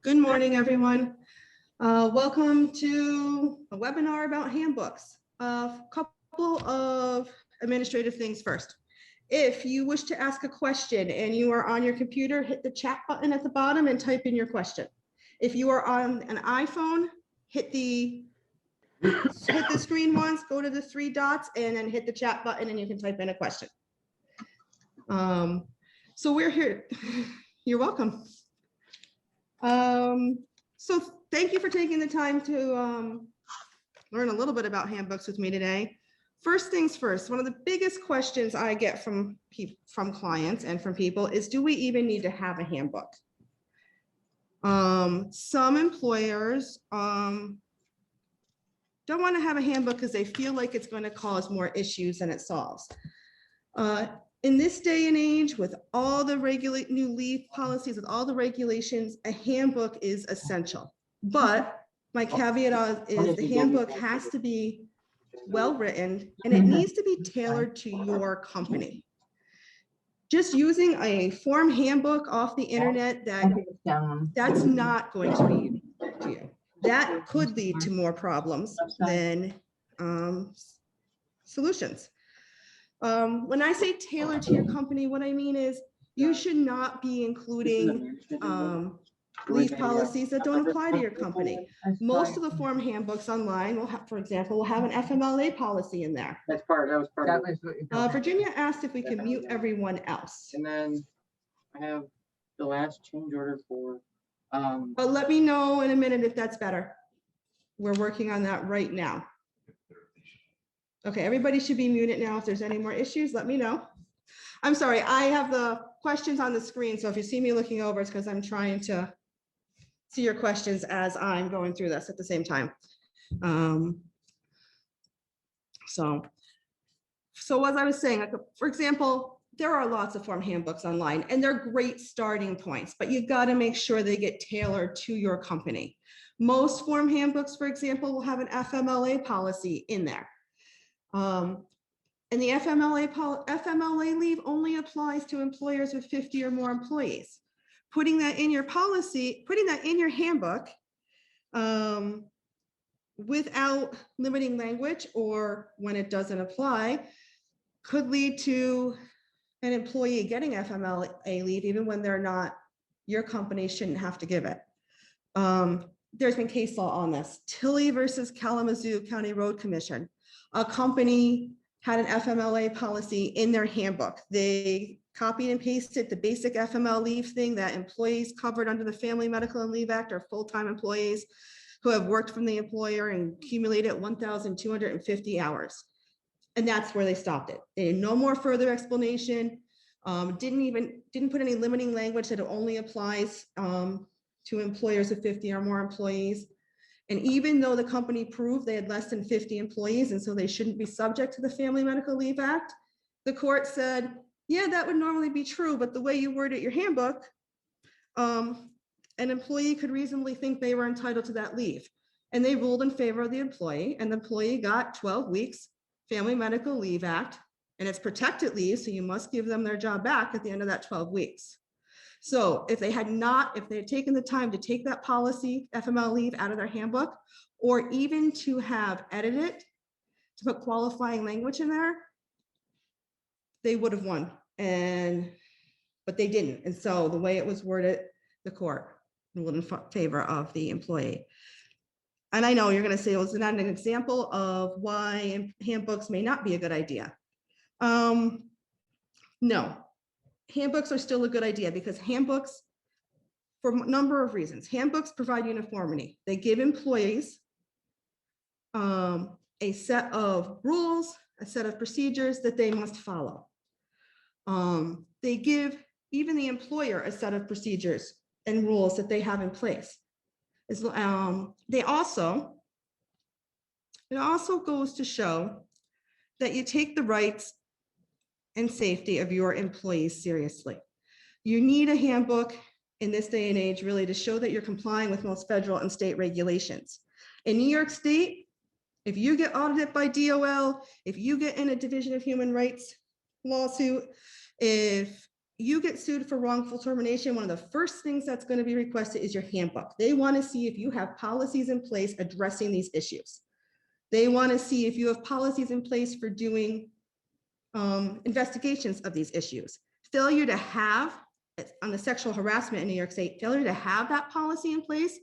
Good morning, everyone. Welcome to a webinar about handbooks. A couple of administrative things first. If you wish to ask a question and you are on your computer, hit the chat button at the bottom and type in your question. If you are on an iPhone, hit the screen once, go to the three dots, and then hit the chat button and you can type in a question. So we're here. You're welcome. So thank you for taking the time to learn a little bit about handbooks with me today. First things first, one of the biggest questions I get from clients and from people is, do we even need to have a handbook? Some employers don't want to have a handbook because they feel like it's going to cause more issues than it solves. In this day and age, with all the new leave policies, with all the regulations, a handbook is essential. But my caveat is the handbook has to be well written and it needs to be tailored to your company. Just using a form handbook off the internet, that's not going to be to you. That could lead to more problems than solutions. When I say tailored to your company, what I mean is you should not be including leave policies that don't apply to your company. Most of the form handbooks online will have, for example, will have an FMLA policy in there. That was part of it. Virginia asked if we can mute everyone else. And then I have the last change order for But let me know in a minute if that's better. We're working on that right now. Okay, everybody should be muted now. If there's any more issues, let me know. I'm sorry, I have the questions on the screen, so if you see me looking over, it's because I'm trying to see your questions as I'm going through this at the same time. So as I was saying, like, for example, there are lots of form handbooks online and they're great starting points, but you've got to make sure they get tailored to your company. Most form handbooks, for example, will have an FMLA policy in there. And the FMLA leave only applies to employers with 50 or more employees. Putting that in your policy, putting that in your handbook without limiting language or when it doesn't apply could lead to an employee getting FMLA leave even when they're not, your company shouldn't have to give it. There's been case law on this. Tilley versus Kalamazoo County Road Commission. A company had an FMLA policy in their handbook. They copied and pasted the basic FMLA leave thing that employees covered under the Family Medical and Leave Act are full-time employees who have worked from the employer and accumulated 1,250 hours. And that's where they stopped it. They had no more further explanation. Didn't put any limiting language that it only applies to employers of 50 or more employees. And even though the company proved they had less than 50 employees and so they shouldn't be subject to the Family Medical Leave Act, the court said, yeah, that would normally be true, but the way you worded your handbook, an employee could reasonably think they were entitled to that leave. And they ruled in favor of the employee, and the employee got 12 weeks Family Medical Leave Act, and it's protected leave, so you must give them their job back at the end of that 12 weeks. So if they had taken the time to take that policy, FMLA leave, out of their handbook, or even to have edited it, to put qualifying language in there, they would have won. But they didn't. And so the way it was worded, the court ruled in favor of the employee. And I know you're going to say, well, is that an example of why handbooks may not be a good idea? No. Handbooks are still a good idea because handbooks, for a number of reasons, handbooks provide uniformity. They give employees a set of rules, a set of procedures that they must follow. They give even the employer a set of procedures and rules that they have in place. It also goes to show that you take the rights and safety of your employees seriously. You need a handbook in this day and age really to show that you're complying with most federal and state regulations. In New York State, if you get audited by DOL, if you get in a Division of Human Rights lawsuit, if you get sued for wrongful termination, one of the first things that's going to be requested is your handbook. They want to see if you have policies in place addressing these issues. They want to see if you have policies in place for doing investigations of these issues. Failure to have, on the sexual harassment in New York State, failure to have that policy in place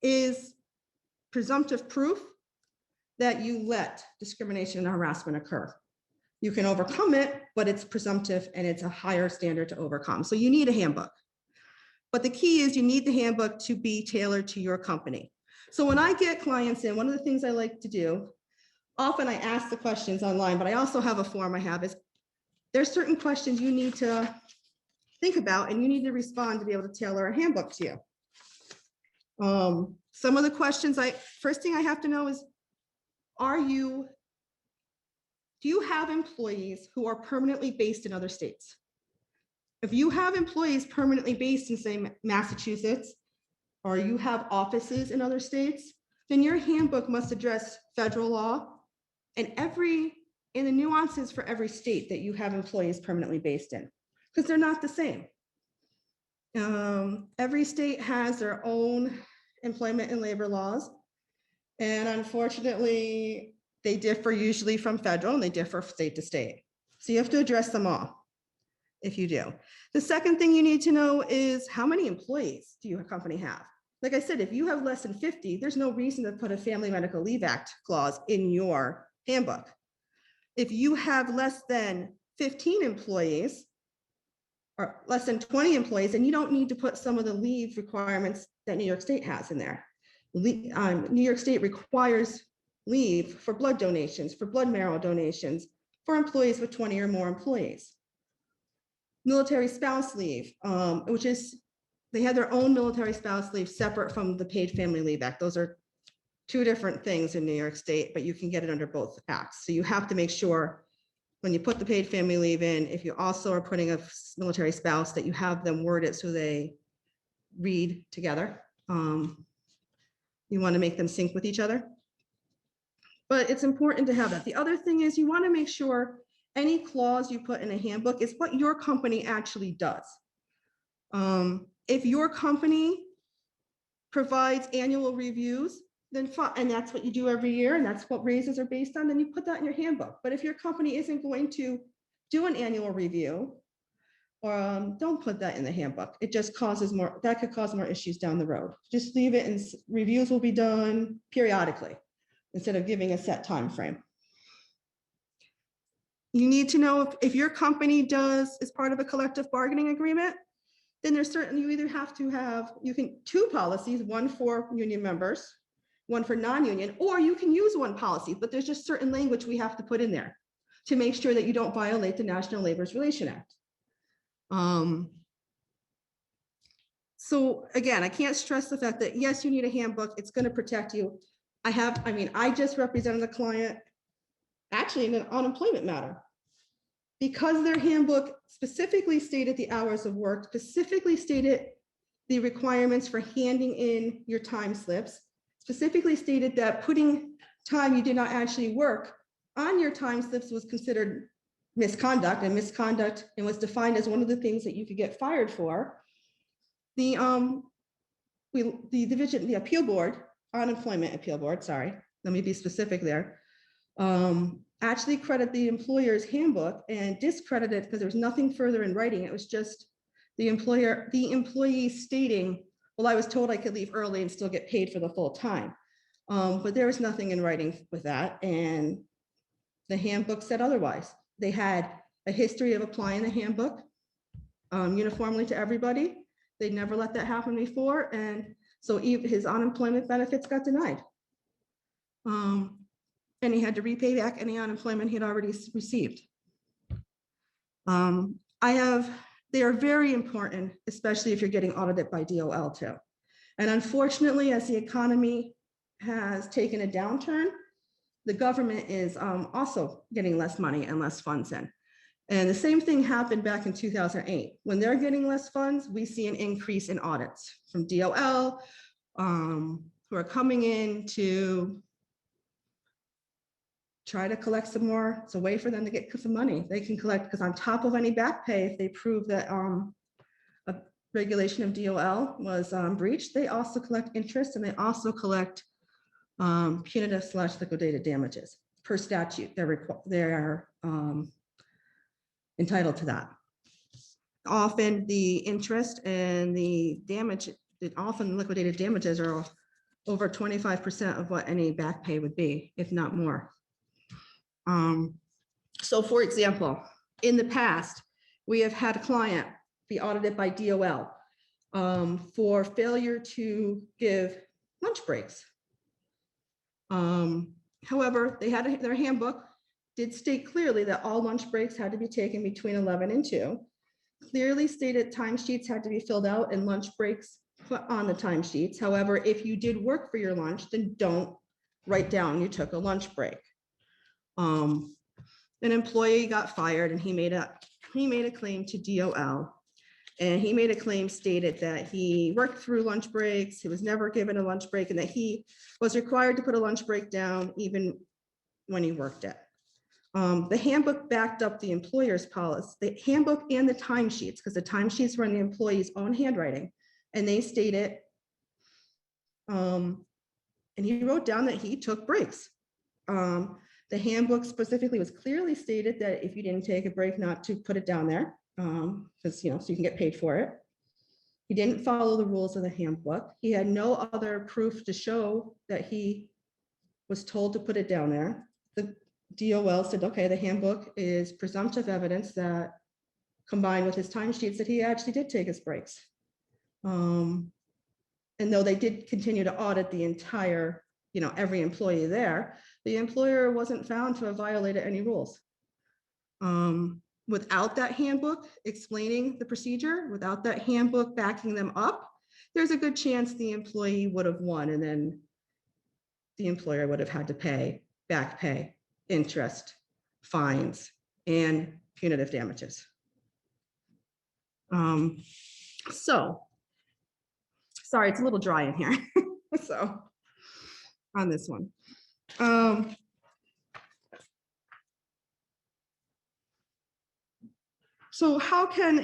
is presumptive proof that you let discrimination and harassment occur. You can overcome it, but it's presumptive and it's a higher standard to overcome. So you need a handbook. But the key is you need the handbook to be tailored to your company. So when I get clients in, one of the things I like to do, often I ask the questions online, but I also have a form I have is there's certain questions you need to think about and you need to respond to be able to tailor a handbook to you. Some of the questions first thing I have to know is, do you have employees who are permanently based in other states? If you have employees permanently based in, say, Massachusetts, or you have offices in other states, then your handbook must address federal law and the nuances for every state that you have employees permanently based in, because they're not the same. Every state has their own employment and labor laws, and unfortunately, they differ usually from federal and they differ state to state. So you have to address them all if you do. The second thing you need to know is how many employees do your company have? Like I said, if you have less than 50, there's no reason to put a Family Medical Leave Act clause in your handbook. If you have less than 15 employees or less than 20 employees, then you don't need to put some of the leave requirements that New York State has in there. New York State requires leave for blood donations, for blood marrow donations, for employees with 20 or more employees. Military spouse leave, which is, they have their own military spouse leave separate from the Paid Family Leave Act. Those are two different things in New York State, but you can get it under both acts. So you have to make sure when you put the paid family leave in, if you also are putting a military spouse, that you have them worded so they read together. You want to make them sync with each other. But it's important to have that. The other thing is you want to make sure any clause you put in a handbook is what your company actually does. If your company provides annual reviews, then fine, and that's what you do every year, and that's what raises are based on, then you put that in your handbook. But if your company isn't going to do an annual review, don't put that in the handbook. It just causes more, that could cause more issues down the road. Just leave it, and reviews will be done periodically instead of giving a set time frame. You need to know if your company is part of a collective bargaining agreement, then there's certainly, you either have to have, two policies, one for union members, one for non-union, or you can use one policy, but there's just certain language we have to put in there to make sure that you don't violate the National Labor Relations Act. So again, I can't stress the fact that yes, you need a handbook. It's going to protect you. I just represented a client actually in an unemployment matter because their handbook specifically stated the hours of work, specifically stated the requirements for handing in your time slips, specifically stated that putting time you did not actually work on your time slips was considered misconduct, and misconduct, and was defined as one of the things that you could get fired for. The division, the appeal board, unemployment appeal board, sorry, let me be specific there, actually credited the employer's handbook and discredited it because there was nothing further in writing. It was just the employee stating, well, I was told I could leave early and still get paid for the full time. But there was nothing in writing with that. And the handbook said otherwise. They had a history of applying the handbook uniformly to everybody. They'd never let that happen before. And so his unemployment benefits got denied. And he had to repay back any unemployment he'd already received. They are very important, especially if you're getting audited by DOL too. And unfortunately, as the economy has taken a downturn, the government is also getting less money and less funds in. And the same thing happened back in 2008. When they're getting less funds, we see an increase in audits from DOL, who are coming in to try to collect some more. It's a way for them to get some money. They can collect, because on top of any back pay, if they prove that a regulation of DOL was breached, they also collect interest, and they also collect punitive/liquidated damages per statute. They're entitled to that. Often the interest and the damage, often liquidated damages are over 25% of what any back pay would be, if not more. So for example, in the past, we have had a client be audited by DOL for failure to give lunch breaks. However, they had their handbook did state clearly that all lunch breaks had to be taken between 11 and 2. Clearly stated timesheets had to be filled out and lunch breaks put on the timesheets. However, if you did work for your lunch, then don't write down you took a lunch break. An employee got fired and he made a claim to DOL, and he made a claim stated that he worked through lunch breaks, he was never given a lunch break, and that he was required to put a lunch break down even when he worked it. The handbook backed up the employer's policy, the handbook and the timesheets, because the timesheets were in the employee's own handwriting, and they stated, and he wrote down that he took breaks. The handbook specifically was clearly stated that if you didn't take a break, not to put it down there, because so you can get paid for it. He didn't follow the rules of the handbook. He had no other proof to show that he was told to put it down there. The DOL said, okay, the handbook is presumptive evidence that combined with his timesheets that he actually did take his breaks. And though they did continue to audit the entire, every employee there, the employer wasn't found to have violated any rules. Without that handbook explaining the procedure, without that handbook backing them up, there's a good chance the employee would have won, and then the employer would have had to pay back pay, interest, fines, and punitive damages. So, sorry, it's a little dry in here. So, on this one. So how can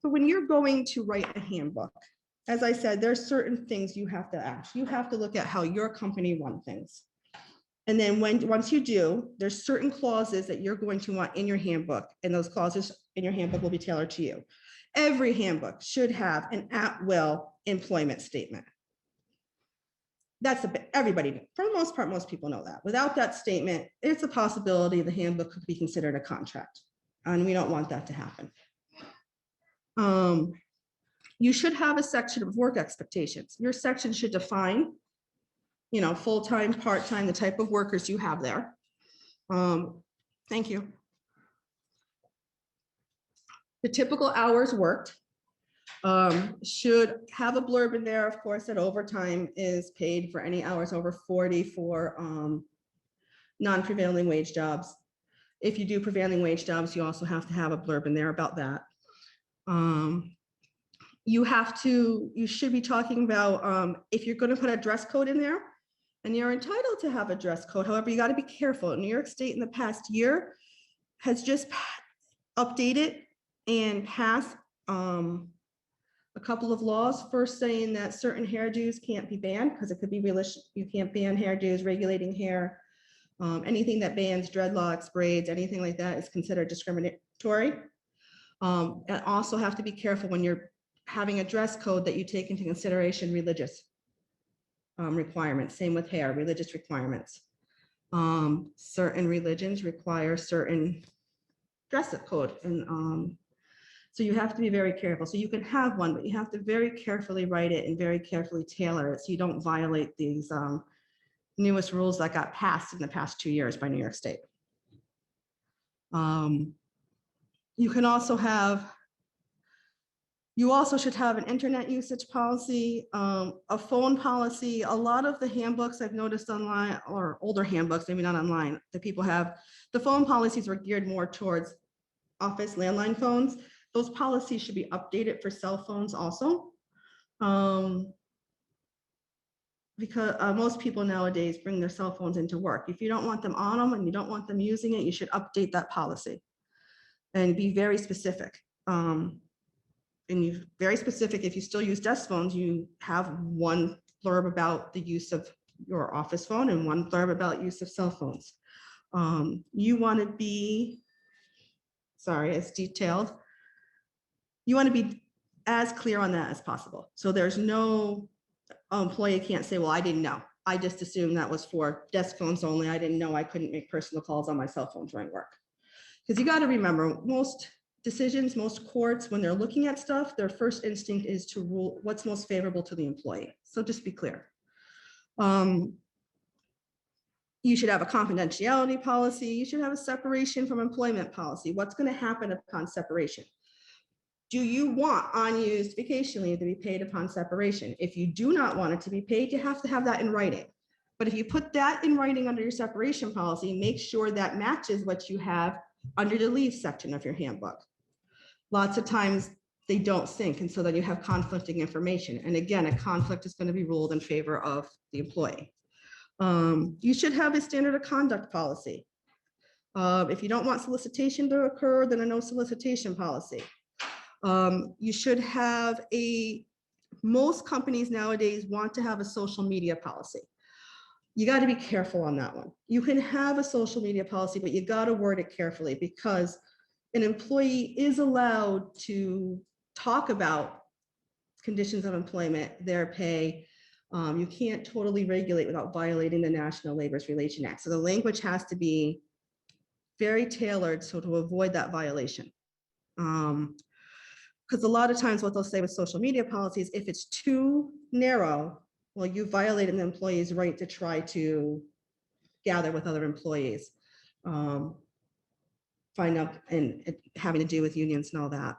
so when you're going to write a handbook, as I said, there's certain things you have to ask. You have to look at how your company runs things. And then once you do, there's certain clauses that you're going to want in your handbook, and those clauses in your handbook will be tailored to you. Every handbook should have an at-will employment statement. That's everybody, for the most part, most people know that. Without that statement, it's a possibility the handbook could be considered a contract, and we don't want that to happen. You should have a section of work expectations. Your section should define, full-time, part-time, the type of workers you have there. Thank you. The typical hours worked. Should have a blurb in there, of course, that overtime is paid for any hours over 40 for non-prevailing wage jobs. If you do prevailing wage jobs, you also have to have a blurb in there about that. You should be talking about if you're going to put a dress code in there, and you're entitled to have a dress code. However, you got to be careful. New York State in the past year has just updated and passed a couple of laws, first saying that certain hairdos can't be banned because it could be you can't ban hairdos, regulating hair, anything that bans dreadlocks, braids, anything like that is considered discriminatory. And also have to be careful when you're having a dress code that you take into consideration religious requirements. Same with hair, religious requirements. Certain religions require certain dress code, and so you have to be very careful. So you can have one, but you have to very carefully write it and very carefully tailor it so you don't violate these newest rules that got passed in the past 2 years by New York State. You can also have, you also should have an internet usage policy, a phone policy. A lot of the handbooks I've noticed online, or older handbooks, maybe not online, that people have, the phone policies were geared more towards office landline phones. Those policies should be updated for cell phones also. because most people nowadays bring their cell phones into work. If you don't want them on them and you don't want them using it, you should update that policy and be very specific. And you very specific, if you still use desk phones, you have one blurb about the use of your office phone and one blurb about use of cell phones. You want to be, sorry, as detailed. You want to be as clear on that as possible. So there's no employee can't say, well, I didn't know. I just assumed that was for desk phones only. I didn't know I couldn't make personal calls on my cell phone during work. Because you got to remember, most decisions, most courts, when they're looking at stuff, their first instinct is to rule what's most favorable to the employee. So just be clear. You should have a confidentiality policy. You should have a separation from employment policy. What's going to happen upon separation? Do you want unused vacation leave to be paid upon separation? If you do not want it to be paid, you have to have that in writing. But if you put that in writing under your separation policy, make sure that matches what you have under the leave section of your handbook. Lots of times they don't sync, and so then you have conflicting information. And again, a conflict is going to be ruled in favor of the employee. You should have a standard of conduct policy. If you don't want solicitation to occur, then a no solicitation policy. You should have most companies nowadays want to have a social media policy. You got to be careful on that one. You can have a social media policy, but you got to word it carefully, because an employee is allowed to talk about conditions of employment, their pay. You can't totally regulate without violating the National Labor Relations Act. So the language has to be very tailored so to avoid that violation. Because a lot of times what they'll say with social media policies, if it's too narrow, well, you violated the employee's right to try to gather with other employees, find out, and having to do with unions and all that.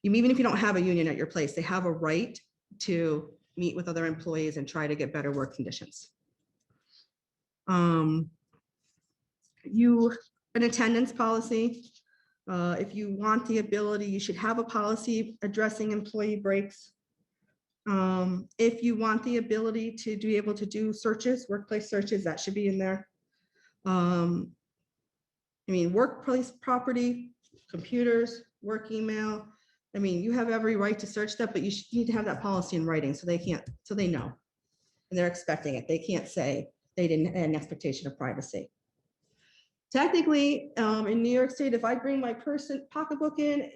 Even if you don't have a union at your place, they have a right to meet with other employees and try to get better work conditions. An attendance policy. If you want the ability, you should have a policy addressing employee breaks. If you want the ability to be able to do searches, workplace searches, that should be in there. Workplace property, computers, work email. You have every right to search that, but you need to have that policy in writing so they know. And they're expecting it. They can't say they didn't have an expectation of privacy. Technically, in New York State, if I bring my pocketbook in,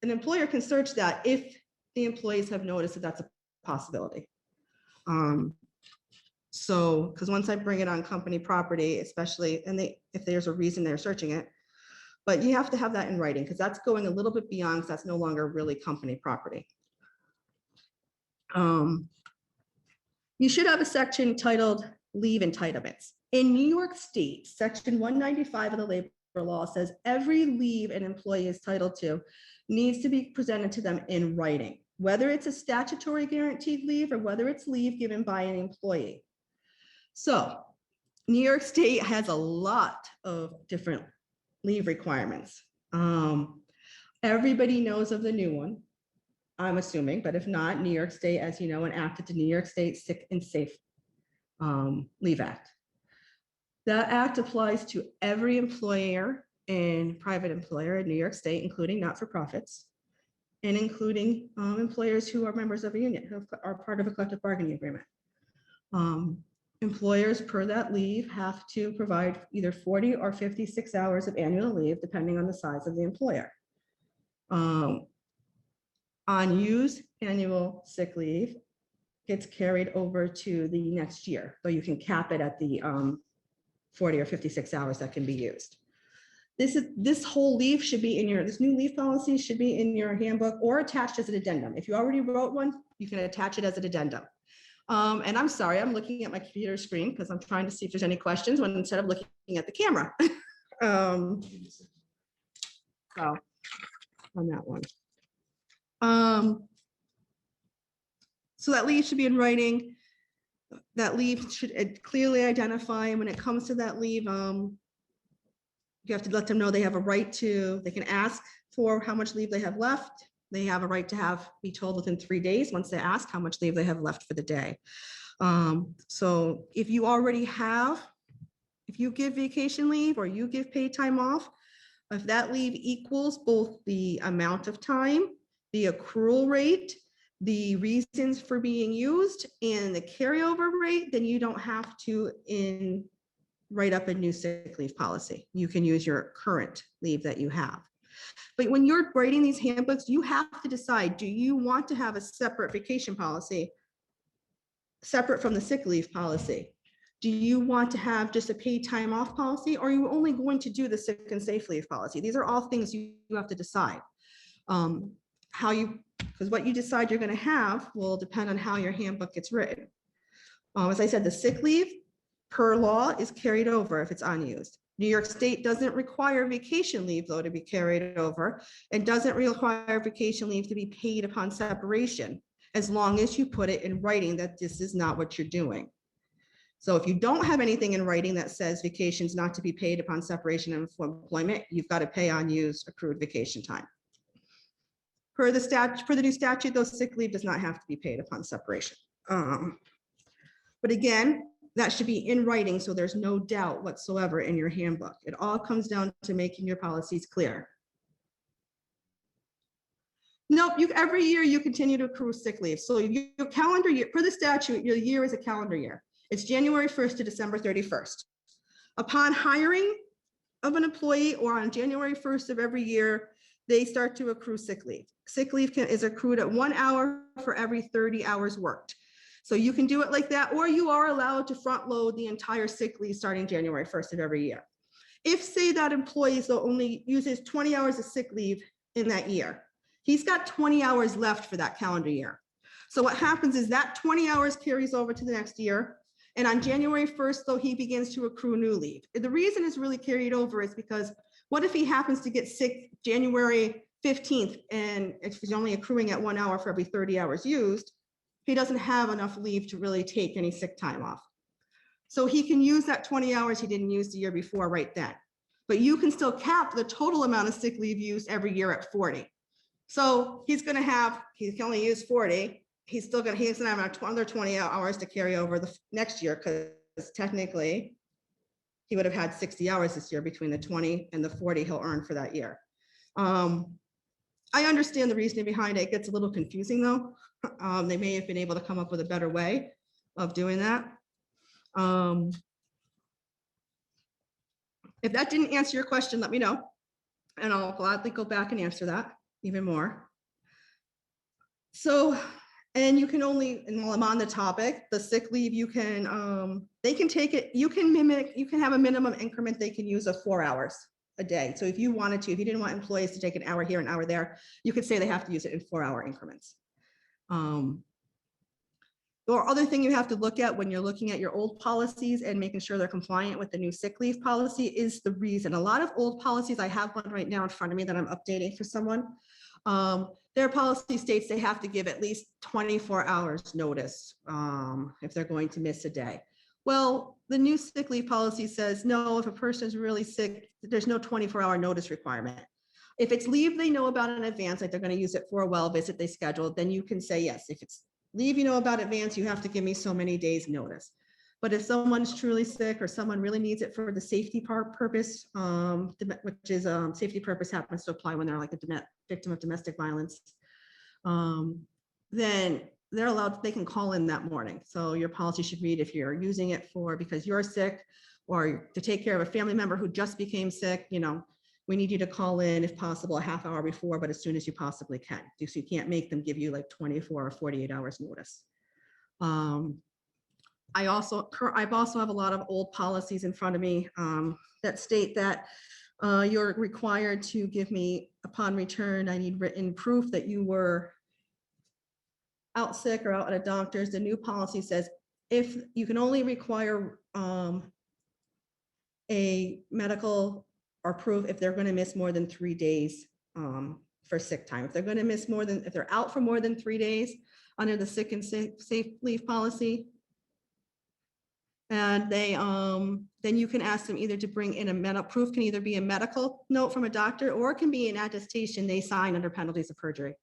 an employer can search that if the employees have noticed that that's a possibility. Because once I bring it on company property, especially, and if there's a reason they're searching it, but you have to have that in writing, because that's going a little bit beyond, because that's no longer really company property. You should have a section titled Leave Entitlements. In New York State, Section 195 of the labor law says every leave an employee is entitled to needs to be presented to them in writing, whether it's a statutory guaranteed leave or whether it's leave given by an employee. So New York State has a lot of different leave requirements. Everybody knows of the new one, I'm assuming, but if not, New York State, as you know, enacted the New York State Sick and Safe Leave Act. That act applies to every employer and private employer in New York State, including not-for-profits, and including employers who are members of a union, who are part of a collective bargaining agreement. Employers per that leave have to provide either 40 or 56 hours of annual leave, depending on the size of the employer. Unused annual sick leave gets carried over to the next year, though you can cap it at the 40 or 56 hours that can be used. This whole leave should be in this new leave policy should be in your handbook or attached as an addendum. If you already wrote one, you can attach it as an addendum. And I'm sorry, I'm looking at my computer screen because I'm trying to see if there's any questions when instead of looking at the camera. So on that one. So that leave should be in writing. That leave should clearly identify, when it comes to that leave, you have to let them know they have a right to, they can ask for how much leave they have left. They have a right to be told within 3 days once they ask how much leave they have left for the day. So if you already have, if you give vacation leave or you give paid time off, if that leave equals both the amount of time, the accrual rate, the reasons for being used, and the carryover rate, then you don't have to write up a new sick leave policy. You can use your current leave that you have. But when you're writing these handbooks, you have to decide, do you want to have a separate vacation policy separate from the sick leave policy? Do you want to have just a paid time off policy, or are you only going to do the sick and safe leave policy? These are all things you have to decide. Because what you decide you're going to have will depend on how your handbook gets written. As I said, the sick leave per law is carried over if it's unused. New York State doesn't require vacation leave, though, to be carried over, and doesn't require vacation leave to be paid upon separation, as long as you put it in writing that this is not what you're doing. So if you don't have anything in writing that says vacation is not to be paid upon separation of employment, you've got to pay unused accrued vacation time. Per the new statute, though, sick leave does not have to be paid upon separation. But again, that should be in writing, so there's no doubt whatsoever in your handbook. It all comes down to making your policies clear. Nope, every year you continue to accrue sick leave. So your calendar year, for the statute, your year is a calendar year. It's January 1st to December 31st. Upon hiring of an employee, or on January 1st of every year, they start to accrue sick leave. Sick leave is accrued at 1 hour for every 30 hours worked. So you can do it like that, or you are allowed to front load the entire sick leave starting January 1st of every year. If, say, that employee only uses 20 hours of sick leave in that year, he's got 20 hours left for that calendar year. So what happens is that 20 hours carries over to the next year. And on January 1st, though, he begins to accrue new leave. The reason it's really carried over is because what if he happens to get sick January 15th, and if he's only accruing at 1 hour for every 30 hours used, he doesn't have enough leave to really take any sick time off. So he can use that 20 hours he didn't use the year before right then. But you can still cap the total amount of sick leave used every year at 40. So he can only use 40. He's gonna have another 20 hours to carry over the next year, because technically he would have had 60 hours this year between the 20 and the 40 he'll earn for that year. I understand the reasoning behind it. It gets a little confusing, though. They may have been able to come up with a better way of doing that. If that didn't answer your question, let me know, and I'll gladly go back and answer that even more. So, and you can only, and while I'm on the topic, the sick leave, you can, they can take it, you can have a minimum increment they can use of 4 hours a day. So if you wanted to, if you didn't want employees to take an hour here, an hour there, you could say they have to use it in 4-hour increments. Or other thing you have to look at when you're looking at your old policies and making sure they're compliant with the new sick leave policy is the reason. A lot of old policies, I have one right now in front of me that I'm updating for someone. Their policy states they have to give at least 24 hours notice if they're going to miss a day. Well, the new sick leave policy says, no, if a person is really sick, there's no 24-hour notice requirement. If it's leave they know about in advance, like they're going to use it for a well visit they scheduled, then you can say, yes, if it's leave you know about in advance, you have to give me so many days notice. But if someone's truly sick or someone really needs it for the safety purpose, which is safety purpose happens to apply when they're like a victim of domestic violence, then they're allowed, they can call in that morning. So your policy should read, if you're using it for because you're sick or to take care of a family member who just became sick, we need you to call in if possible a half hour before, but as soon as you possibly can. So you can't make them give you like 24 or 48 hours notice. I also have a lot of old policies in front of me that state that you're required to give me upon return, I need written proof that you were out sick or out at a doctor's. The new policy says if you can only require a medical or proof if they're going to miss more than 3 days for sick time. If they're going to miss if they're out for more than 3 days under the sick and safe leave policy, and they then you can ask them either to bring in a medical proof, can either be a medical note from a doctor or it can be an attestation they sign under penalties of perjury.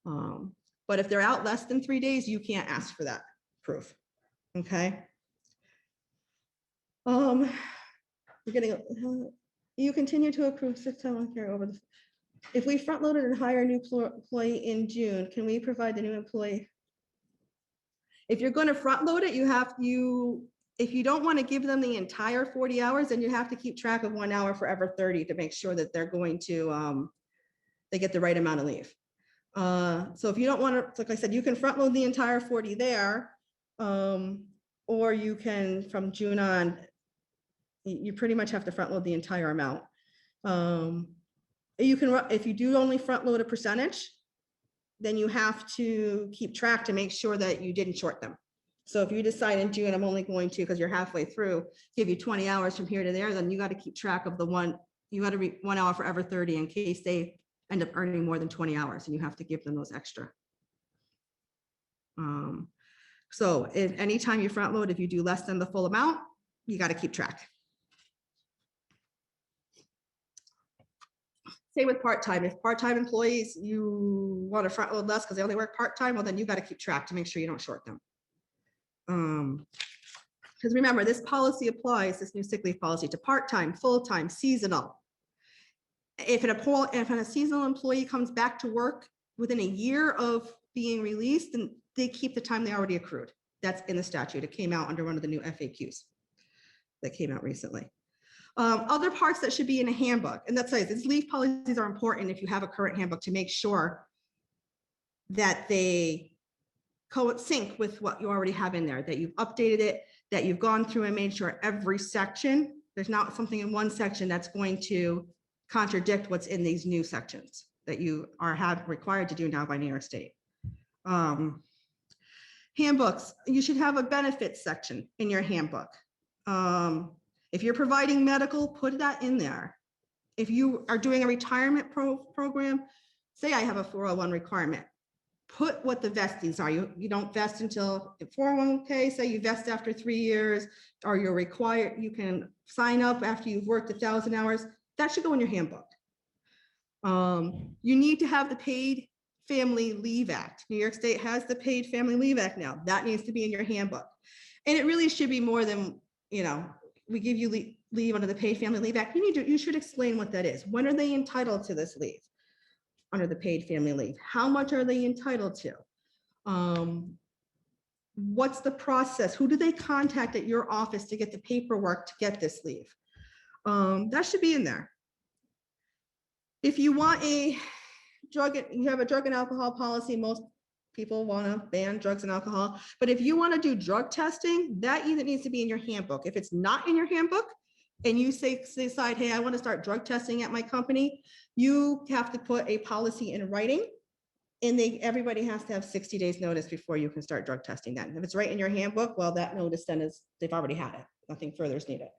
But if they're out less than 3 days, you can't ask for that proof. Okay. You're getting, you continue to accrue sick time and carry over the, if we front loaded and hire a new employee in June, can we provide the new employee? If you're going to front load it, if you don't want to give them the entire 40 hours, then you have to keep track of 1 hour for every 30 to make sure that they're going to, they get the right amount of leave. So if you don't want to, like I said, you can front load the entire 40 there, or you can from June on, you pretty much have to front load the entire amount. You can, if you do only front load a percentage, then you have to keep track to make sure that you didn't short them. So if you decide in June, I'm only going to, because you're halfway through, give you 20 hours from here to there, then you got to keep track of the one, you got to be 1 hour for every 30 in case they end up earning more than 20 hours and you have to give them those extra. So if anytime you front load, if you do less than the full amount, you got to keep track. Same with part-time. If part-time employees, you want to front load less because they only work part-time, well, then you got to keep track to make sure you don't short them. Because remember, this policy applies, this new sick leave policy, to part-time, full-time, seasonal. If a seasonal employee comes back to work within a year of being released, then they keep the time they already accrued. That's in the statute. It came out under one of the new FAQs that came out recently. Other parts that should be in a handbook, and that's like, these leave policies are important if you have a current handbook to make sure that they sync with what you already have in there, that you've updated it, that you've gone through and made sure every section, there's not something in one section that's going to contradict what's in these new sections that you are required to do now by New York State. Handbooks, you should have a benefits section in your handbook. If you're providing medical, put that in there. If you are doing a retirement program, say I have a 401 requirement, put what the vestings are. You don't vest until 401k, say you vest after 3 years, or you're required, you can sign up after you've worked 1,000 hours. That should go in your handbook. You need to have the Paid Family Leave Act. New York State has the Paid Family Leave Act now. That needs to be in your handbook. And it really should be more than, we give you leave under the Paid Family Leave Act. You should explain what that is. When are they entitled to this leave under the Paid Family Leave? How much are they entitled to? What's the process? Who do they contact at your office to get the paperwork to get this leave? That should be in there. If you want you have a drug and alcohol policy, most people want to ban drugs and alcohol, but if you want to do drug testing, that either needs to be in your handbook. If it's not in your handbook and you decide, hey, I want to start drug testing at my company, you have to put a policy in writing, and everybody has to have 60 days notice before you can start drug testing that. And if it's right in your handbook, well, that notice then is, they've already had it. Nothing further is needed.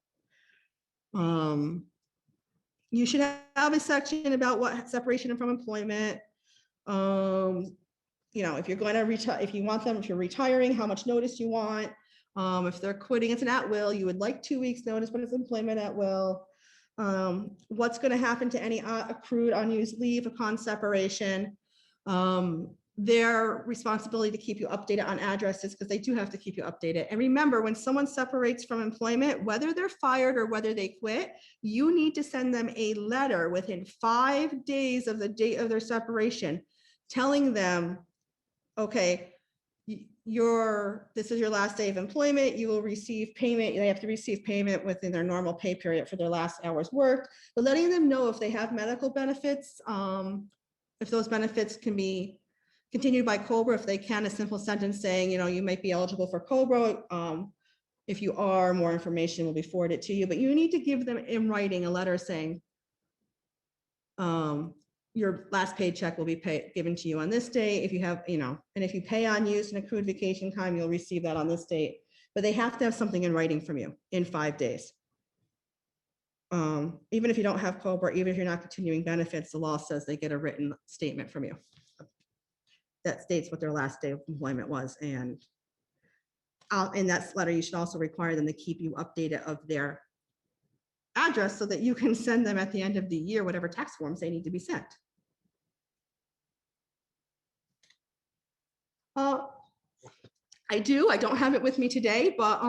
You should have a section about what separation from employment. If you're going to retire, if you want them, if you're retiring, how much notice you want. If they're quitting, it's an at will. You would like 2 weeks notice, but it's employment at will. What's going to happen to any accrued unused leave upon separation? Their responsibility to keep you updated on addresses, because they do have to keep you updated. And remember, when someone separates from employment, whether they're fired or whether they quit, you need to send them a letter within 5 days of the date of their separation, telling them, okay, this is your last day of employment. You will receive payment. They have to receive payment within their normal pay period for their last hours worked, but letting them know if they have medical benefits, if those benefits can be continued by COBRA, if they can, a simple sentence saying, you might be eligible for COBRA. If you are, more information will be forwarded to you, but you need to give them in writing a letter saying, your last paycheck will be given to you on this day. If you have, and if you pay on used and accrued vacation time, you'll receive that on this date, but they have to have something in writing from you in 5 days. Even if you don't have COBRA, even if you're not continuing benefits, the law says they get a written statement from you that states what their last day of employment was. And in that letter, you should also require them to keep you updated of their address so that you can send them at the end of the year whatever tax forms they need to be sent. I do. I don't have it with me today, but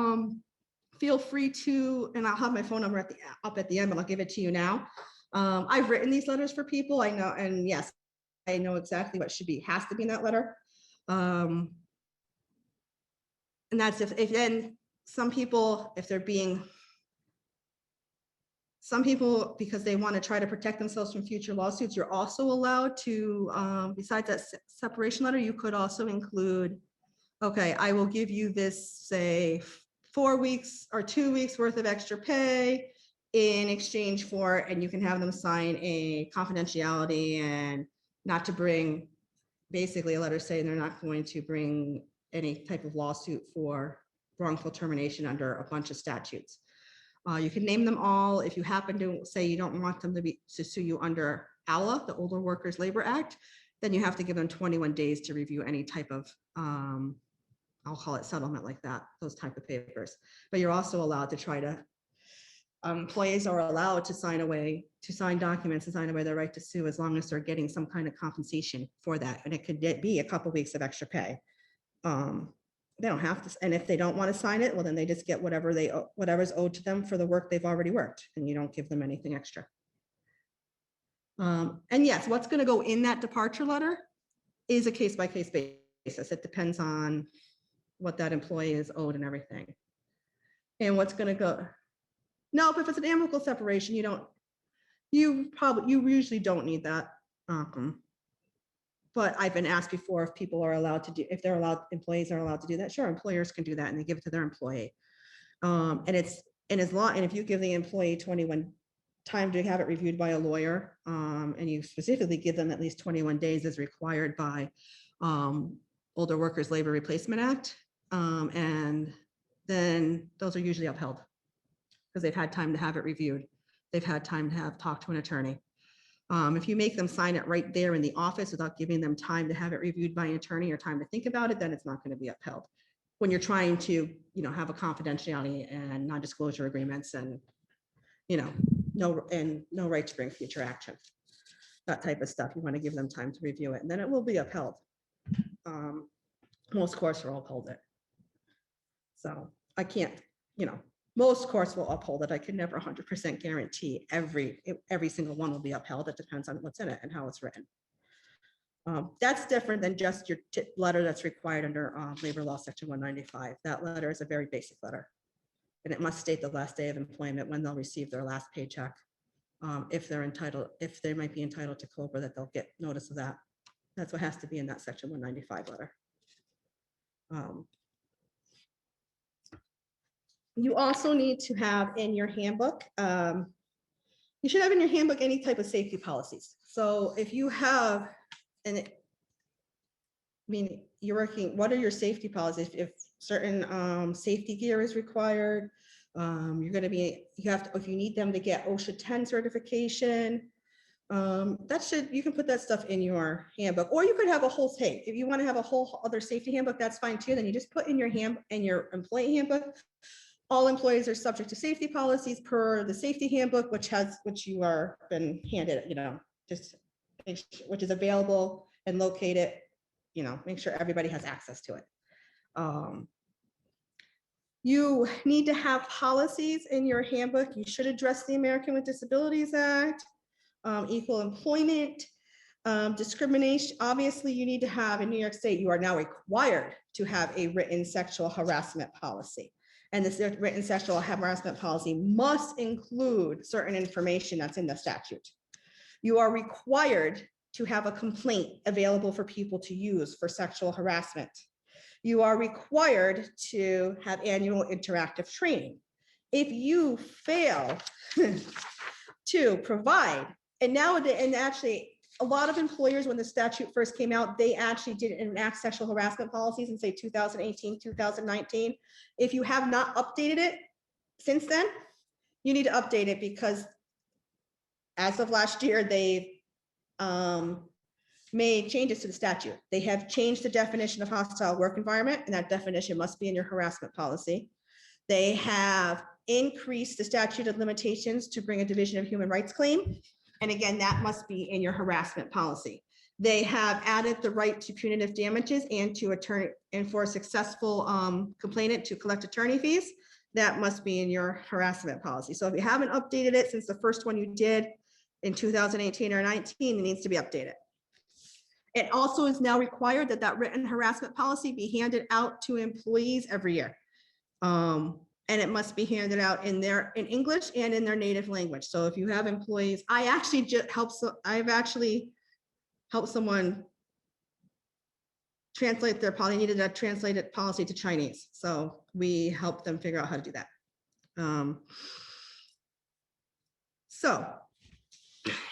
feel free to, and I'll have my phone number up at the end, but I'll give it to you now. I've written these letters for people. I know, and yes, I know exactly what has to be in that letter. And that's if then some people, if they're being, some people, because they want to try to protect themselves from future lawsuits, you're also allowed to, besides that separation letter, you could also include, okay, I will give you this, say, 4 weeks or 2 weeks worth of extra pay in exchange for, and you can have them sign a confidentiality and not to bring, basically a letter saying they're not going to bring any type of lawsuit for wrongful termination under a bunch of statutes. You can name them all. If you happen to say you don't want them to sue you under ALA, the Older Workers Labor Act, then you have to give them 21 days to review any type of, I'll call it settlement like that, those type of papers. But you're also allowed to try to, employees are allowed to sign documents and sign away their right to sue as long as they're getting some kind of compensation for that. And it could be a couple weeks of extra pay. They don't have to, and if they don't want to sign it, well, then they just get whatever's owed to them for the work they've already worked, and you don't give them anything extra. And yes, what's going to go in that departure letter is a case-by-case basis. It depends on what that employee is owed and everything. And what's going to go. No, but if it's an amicable separation, you usually don't need that. But I've been asked before if people are allowed to do, if they're allowed, employees are allowed to do that. Sure, employers can do that and they give it to their employee. And if you give the employee 21 time to have it reviewed by a lawyer, and you specifically give them at least 21 days as required by Older Workers Labor Replacement Act, and then those are usually upheld because they've had time to have it reviewed. They've had time to have talked to an attorney. If you make them sign it right there in the office without giving them time to have it reviewed by an attorney or time to think about it, then it's not going to be upheld. When you're trying to, have a confidentiality and non-disclosure agreements and, no right to bring future action, that type of stuff, you want to give them time to review it, and then it will be upheld. Most courts will uphold it. So I can't, most courts will uphold it. I can never 100% guarantee every single one will be upheld. It depends on what's in it and how it's written. That's different than just your letter that's required under Labor Law Section 195. That letter is a very basic letter, and it must state the last day of employment when they'll receive their last paycheck. If they might be entitled to COBRA, that they'll get notice of that. That's what has to be in that Section 195 letter. You also need to have in your handbook, you should have in your handbook any type of safety policies. So if you have, you're working, what are your safety policies? If certain safety gear is required, if you need them to get OSHA 10 certification, you can put that stuff in your handbook, or you could have a whole tape. If you want to have a whole other safety handbook, that's fine too. Then you just put in your employee handbook, all employees are subject to safety policies per the safety handbook, which you are been handed, which is available and located, make sure everybody has access to it. You need to have policies in your handbook. You should address the American with Disabilities Act, equal employment, discrimination. Obviously, you need to have in New York State, you are now required to have a written sexual harassment policy. And this written sexual harassment policy must include certain information that's in the statute. You are required to have a complaint available for people to use for sexual harassment. You are required to have annual interactive training. If you fail to provide, and actually, a lot of employers, when the statute first came out, they actually didn't enact sexual harassment policies in, say, 2018, 2019. If you have not updated it since then, you need to update it, because as of last year, they've made changes to the statute. They have changed the definition of hostile work environment, and that definition must be in your harassment policy. They have increased the statute of limitations to bring a Division of Human Rights claim And again, that must be in your harassment policy. They have added the right to punitive damages and to attorney and for a successful complainant to collect attorney fees. That must be in your harassment policy. So if you haven't updated it since the first one you did in 2018 or 19, it needs to be updated. It also is now required that that written harassment policy be handed out to employees every year. And it must be handed out in English and in their native language. So if you have employees, I've actually helped someone translate their policy, needed a translated policy to Chinese. So we helped them figure out how to do that. So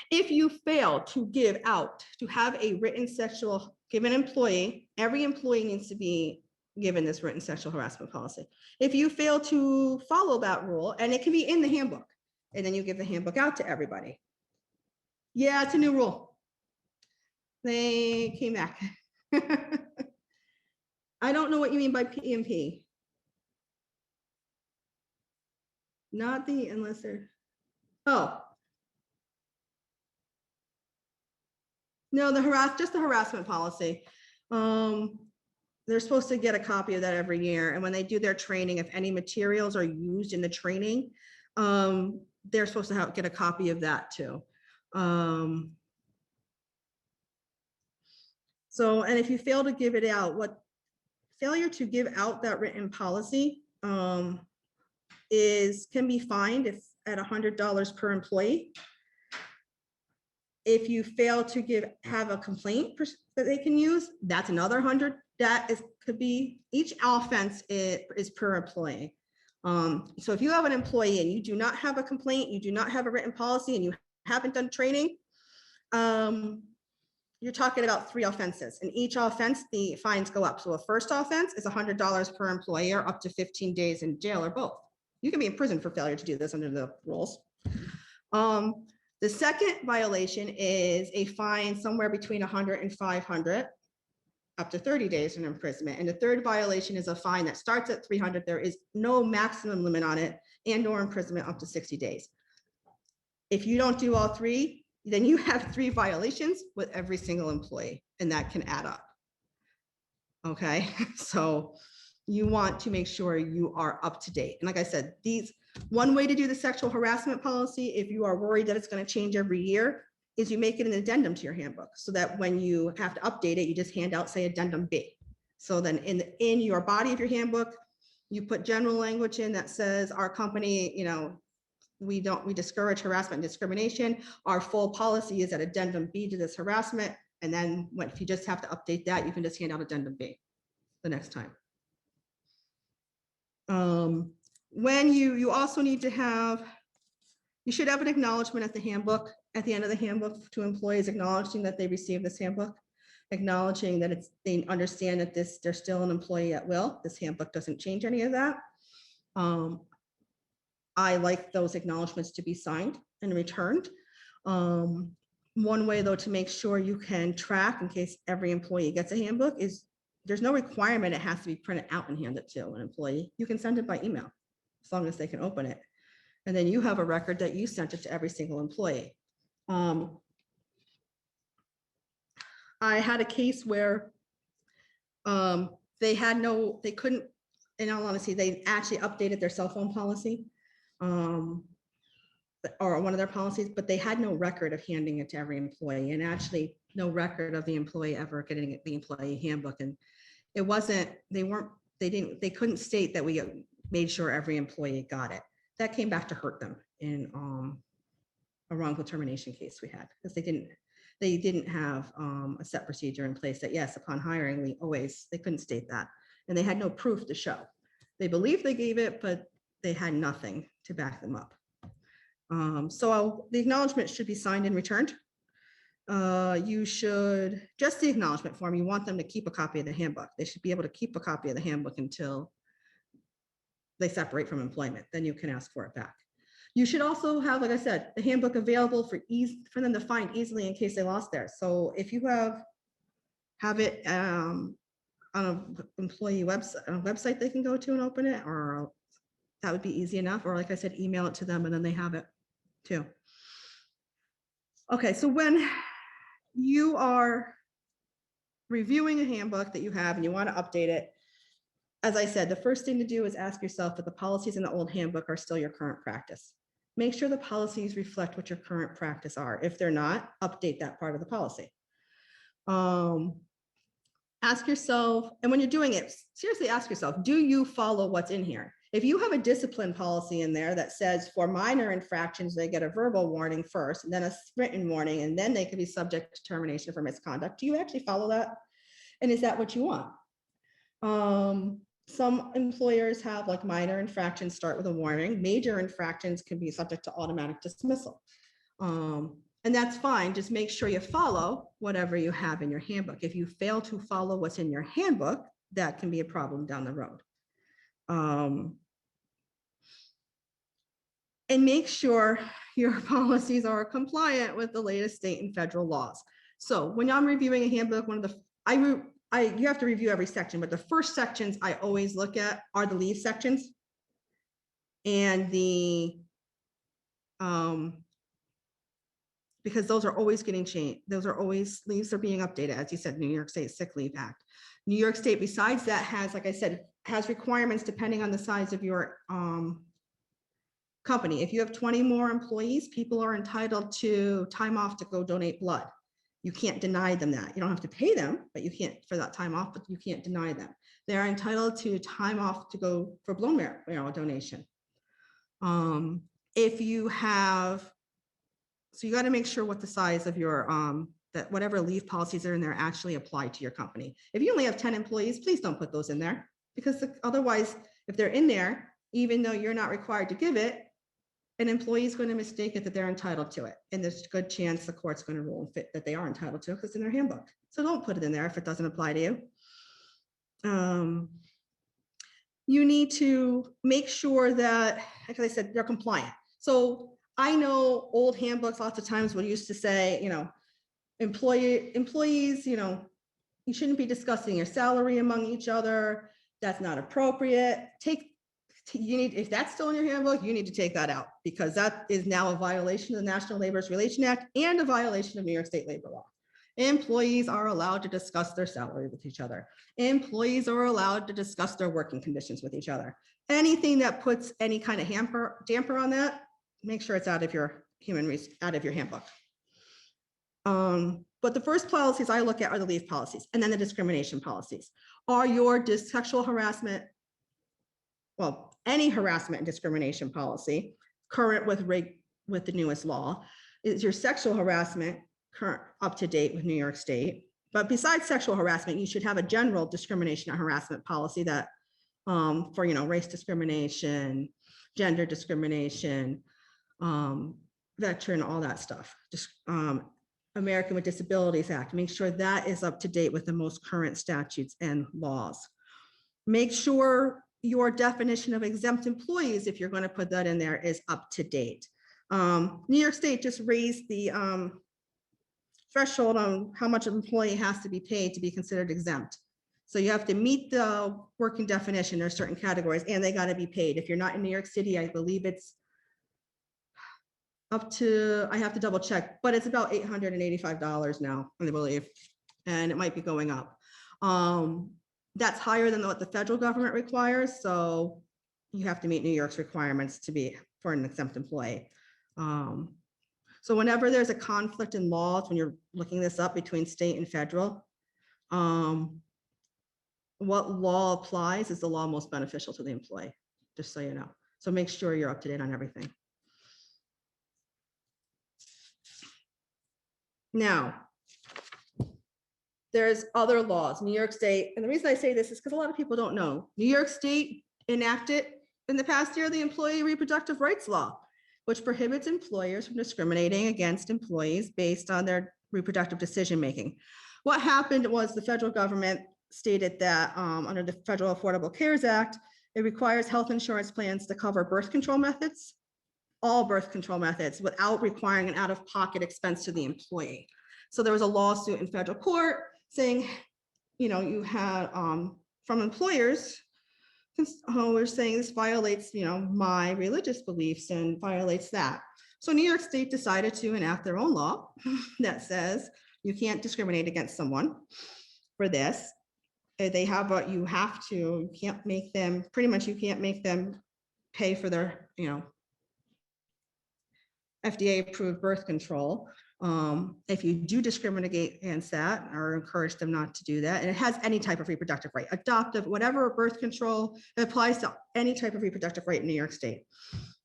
if you fail to give out, to have a written sexual, give an employee, every employee needs to be given this written sexual harassment policy. If you fail to follow that rule, and it can be in the handbook, and then you give the handbook out to everybody. Yeah, it's a new rule. They came back. I don't know what you mean by PMP. Not the, unless they're, oh. No, just the harassment policy. They're supposed to get a copy of that every year. And when they do their training, if any materials are used in the training, they're supposed to get a copy of that too. So, and if you fail to give it out, failure to give out that written policy can be fined at $100 per employee. If you fail to have a complaint that they can use, that's another 100. Could be, each offense is per employee. So if you have an employee and you do not have a complaint, you do not have a written policy, and you haven't done training, you're talking about 3 offenses, and each offense, the fines go up. So a first offense is $100 per employee, or up to 15 days in jail, or both. You can be in prison for failure to do this under the rules. The second violation is a fine somewhere between 100 and 500, up to 30 days in imprisonment. And the third violation is a fine that starts at 300. There is no maximum limit on it, and/or imprisonment up to 60 days. If you don't do all 3, then you have 3 violations with every single employee, and that can add up. Okay, so you want to make sure you are up to date. And like I said, one way to do the sexual harassment policy, if you are worried that it's going to change every year, is you make it an addendum to your handbook, so that when you have to update it, you just hand out, say, addendum B. So then in your body of your handbook, you put general language in that says, our company, we discourage harassment and discrimination. Our full policy is at addendum B to this harassment. And then if you just have to update that, you can just hand out addendum B the next time. When you also need to have, you should have an acknowledgement at the handbook, at the end of the handbook, to employees acknowledging that they received this handbook, acknowledging that they understand that they're still an employee at will. This handbook doesn't change any of that. I like those acknowledgements to be signed and returned. One way, though, to make sure you can track in case every employee gets a handbook is there's no requirement it has to be printed out and handed to an employee. You can send it by email as long as they can open it. And then you have a record that you sent it to every single employee. I had a case where they couldn't, in all honesty, they actually updated their cell phone policy, or one of their policies, but they had no record of handing it to every employee, and actually no record of the employee ever getting the employee handbook. And it wasn't, they couldn't state that we made sure every employee got it. That came back to hurt them in a wrongful termination case we had, because they didn't have a set procedure in place that, yes, upon hiring, they couldn't state that. And they had no proof to show. They believed they gave it, but they had nothing to back them up. So the acknowledgement should be signed and returned. You should, just the acknowledgement form, you want them to keep a copy of the handbook. They should be able to keep a copy of the handbook until they separate from employment. Then you can ask for it back. You should also have, like I said, the handbook available for them to find easily in case they lost theirs. So if you have it on an employee website they can go to and open it, or that would be easy enough. Or like I said, email it to them and then they have it too. Okay, so when you are reviewing a handbook that you have and you want to update it, as I said, the first thing to do is ask yourself if the policies in the old handbook are still your current practice. Make sure the policies reflect what your current practice are. If they're not, update that part of the policy. Ask yourself, and when you're doing it, seriously ask yourself, do you follow what's in here? If you have a discipline policy in there that says for minor infractions, they get a verbal warning first, and then a written warning, and then they can be subject to termination for misconduct, do you actually follow that? And is that what you want? Some employers have like minor infractions start with a warning. Major infractions can be subject to automatic dismissal. And that's fine. Just make sure you follow whatever you have in your handbook. If you fail to follow what's in your handbook, that can be a problem down the road. And make sure your policies are compliant with the latest state and federal laws. So when I'm reviewing a handbook, one of the, you have to review every section, but the first sections I always look at are the leave sections and the, because those are always getting changed. Those are always, leaves are being updated. As you said, New York State Sick Leave Act. New York State, besides that, has, like I said, has requirements depending on the size of your company. If you have 20 more employees, people are entitled to time off to go donate blood. You can't deny them that. You don't have to pay them, but you can't for that time off, but you can't deny them. They're entitled to time off to go for bone marrow donation. If you have, so you got to make sure what the size of your, that whatever leave policies are in there actually apply to your company. If you only have 10 employees, please don't put those in there, because otherwise, if they're in there, even though you're not required to give it, an employee is going to mistake it that they're entitled to it. And there's a good chance the court's going to rule and fit that they are entitled to it because it's in their handbook. So don't put it in there if it doesn't apply to you. You need to make sure that, like I said, they're compliant. So I know old handbooks lots of times would used to say, you know, employees, you know, you shouldn't be discussing your salary among each other. That's not appropriate. You need, if that's still in your handbook, you need to take that out, because that is now a violation of the National Labor Relations Act and a violation of New York State labor law. Employees are allowed to discuss their salary with each other. Employees are allowed to discuss their working conditions with each other. Anything that puts any kind of damper on that, make sure it's out of your handbook. But the first policies I look at are the leave policies, and then the discrimination policies. Are your sexual harassment, well, any harassment and discrimination policy current with the newest law? Is your sexual harassment current, up to date with New York State? But besides sexual harassment, you should have a general discrimination and harassment policy that for, you know, race discrimination, gender discrimination, veteran, all that stuff. Just American with Disabilities Act. Make sure that is up to date with the most current statutes and laws. Make sure your definition of exempt employees, if you're going to put that in there, is up to date. New York State just raised the threshold on how much an employee has to be paid to be considered exempt. So you have to meet the working definition. There's certain categories, and they got to be paid. If you're not in New York City, I believe it's up to, I have to double check, but it's about $885 now, I believe, and it might be going up. That's higher than what the federal government requires, so you have to meet New York's requirements to be for an exempt employee. So whenever there's a conflict in laws, when you're looking this up between state and federal, what law applies is the law most beneficial to the employee, just so you know. So make sure you're up to date on everything. Now, there's other laws, New York State, and the reason I say this is because a lot of people don't know. New York State enacted in the past year the Employee Reproductive Rights Law, which prohibits employers from discriminating against employees based on their reproductive decision-making. What happened was the federal government stated that under the Federal Affordable Cares Act, it requires health insurance plans to cover birth control methods, all birth control methods, without requiring an out-of-pocket expense to the employee. So there was a lawsuit in federal court saying, you know, you had from employers who were saying this violates, you know, my religious beliefs and violates that. So New York State decided to enact their own law that says you can't discriminate against someone for this. They have what you have to, you can't make them, pretty much you can't make them pay for their, FDA approved birth control. If you do discriminate against that or encourage them not to do that, and it has any type of reproductive right, adoptive, whatever, birth control, it applies to any type of reproductive right in New York State.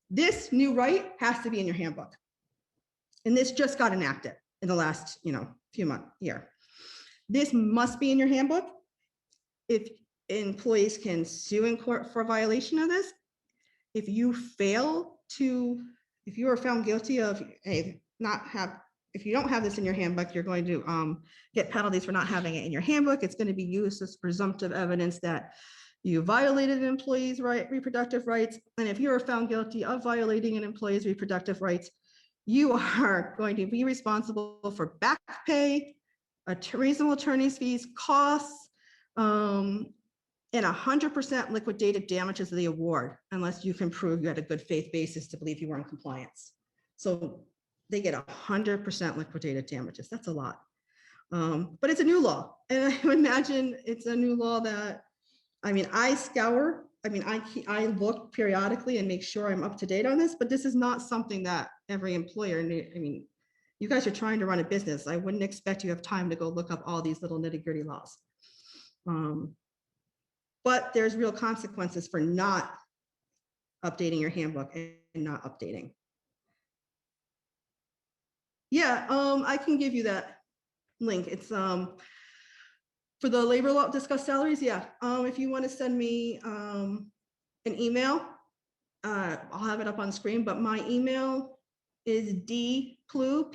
This new right has to be in your handbook. And this just got enacted in the last, few months, year. This must be in your handbook. If employees can sue in court for a violation of this, if you are found guilty of if you don't have this in your handbook, you're going to get penalties for not having it in your handbook. It's going to be used as presumptive evidence that you violated an employee's reproductive rights. And if you are found guilty of violating an employee's reproductive rights, you are going to be responsible for back pay, reasonable attorney's fees, costs, and 100% liquidated damages of the award, unless you can prove you had a good faith basis to believe you were in compliance. So they get 100% liquidated damages. That's a lot. But it's a new law. And I imagine it's a new law that, I look periodically and make sure I'm up to date on this, but this is not something that every employer, you guys are trying to run a business. I wouldn't expect you have time to go look up all these little nitty-gritty laws. But there's real consequences for not updating your handbook and not updating. Yeah, I can give you that link. It's for the labor law, discuss salaries. Yeah, if you want to send me an email, I'll have it up on screen, but my email is dplue, Plue,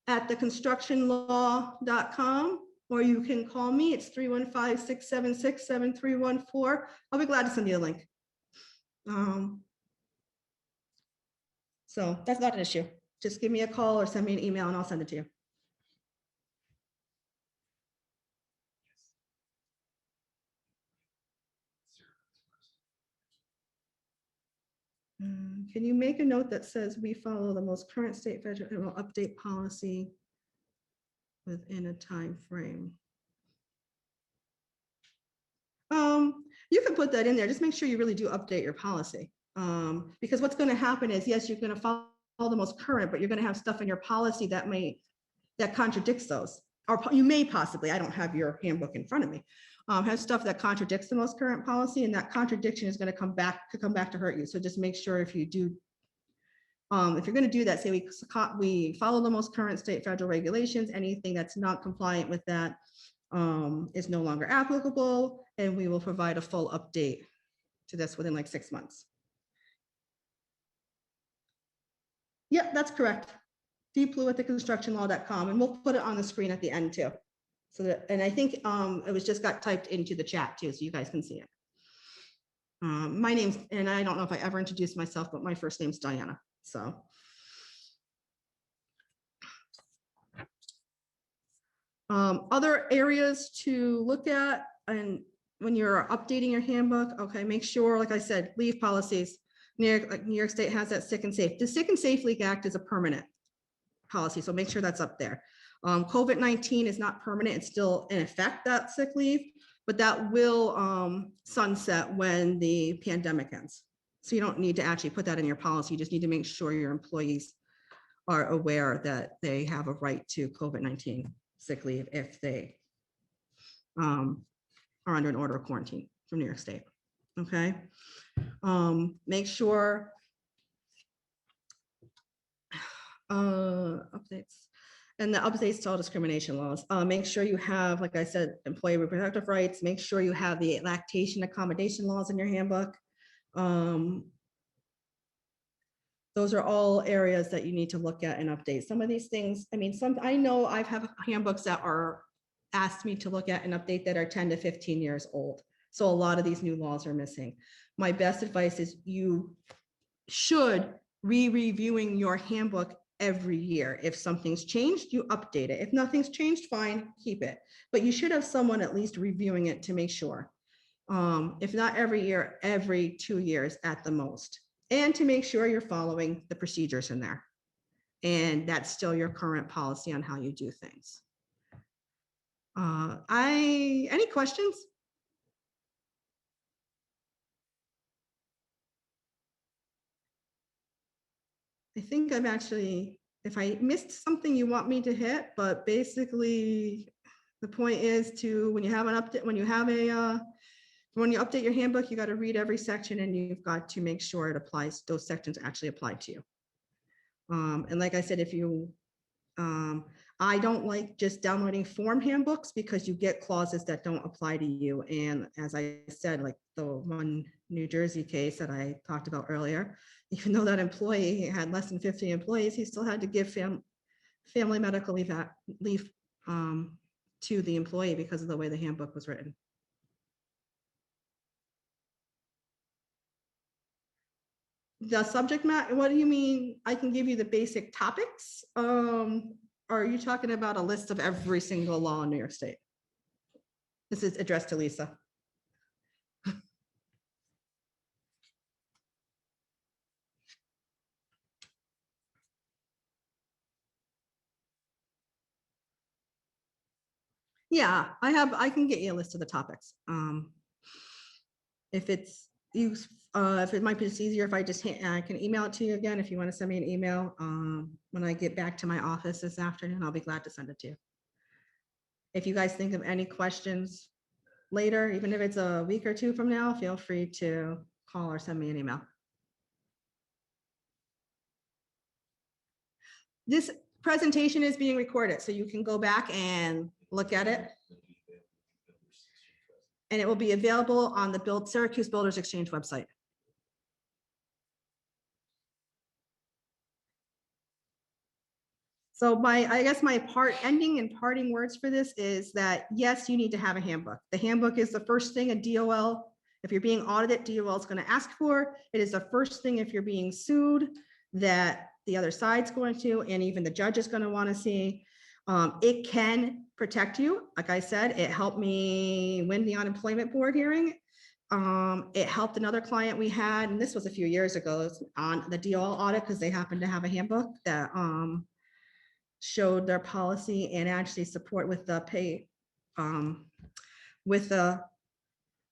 at theconstructionlaw.com, or you can call me. It's 315-676-7314. I'll be glad to send you a link. So that's not an issue. Just give me a call or send me an email and I'll send it to you. Can you make a note that says we follow the most current state, federal, and will update policy within a time frame? You can put that in there. Just make sure you really do update your policy. Because what's going to happen is, yes, you're going to follow the most current, but you're going to have stuff in your policy that contradicts those. Or you may possibly, I don't have your handbook in front of me, have stuff that contradicts the most current policy, and that contradiction is going to come back to hurt you. So just make sure if you do, if you're going to do that, say we follow the most current state federal regulations, anything that's not compliant with that is no longer applicable, and we will provide a full update to this within like 6 months. Yeah, that's correct. dplue at theconstructionlaw.com, and we'll put it on the screen at the end too. So that, and I think it was just got typed into the chat too, so you guys can see it. My name's, and I don't know if I ever introduced myself, but my first name's Diana. So. Other areas to look at, and when you're updating your handbook, okay, make sure, like I said, leave policies. New York State has that sick and safe. The Sick and Safe Leave Act is a permanent policy, so make sure that's up there. COVID-19 is not permanent, it's still in effect, that sick leave, but that will sunset when the pandemic ends. So you don't need to actually put that in your policy, you just need to make sure your employees are aware that they have a right to COVID-19 sick leave if they are under an order of quarantine from New York State. Okay, make sure updates and the updates to all discrimination laws. Make sure you have, like I said, employee reproductive rights. Make sure you have the lactation accommodation laws in your handbook. Those are all areas that you need to look at and update. Some of these things, I know I've have handbooks that are asked me to look at and update that are 10 to 15 years old. So a lot of these new laws are missing. My best advice is you should reviewing your handbook every year. If something's changed, you update it. If nothing's changed, fine, keep it. But you should have someone at least reviewing it to make sure. If not every year, every 2 years at the most. and to make sure you're following the procedures in there. And that's still your current policy on how you do things. Any questions? I think I'm actually, if I missed something you want me to hit, but basically the point is to, when you have an update, when you update your handbook, you got to read every section and you've got to make sure it applies, those sections actually apply to you. And like I said, if you, I don't like just downloading form handbooks because you get clauses that don't apply to you. And as I said, like the one New Jersey case that I talked about earlier, even though that employee had less than 50 employees, he still had to give family medical leave to the employee because of the way the handbook was written. The subject matter, what do you mean? I can give you the basic topics. Are you talking about a list of every single law in New York State? This is addressed to Lisa. Yeah, I can get you a list of the topics. If it's you, if it might be just easier if I just I can email it to you again. If you want to send me an email, when I get back to my office this afternoon, I'll be glad to send it to you. If you guys think of any questions later, even if it's a week or two from now, feel free to call or send me an email. This presentation is being recorded, so you can go back and look at it. And it will be available on the Syracuse Builders Exchange website. So I guess my ending and parting words for this is that, yes, you need to have a handbook. The handbook is the first thing a DOL, if you're being audited, DOL is going to ask for. It is the first thing if you're being sued that the other side's going to, and even the judge is going to want to see. It can protect you. Like I said, it helped me win the unemployment board hearing. It helped another client we had, and this was a few years ago, on the DOL audit, because they happened to have a handbook that showed their policy and actually support with the pay, with the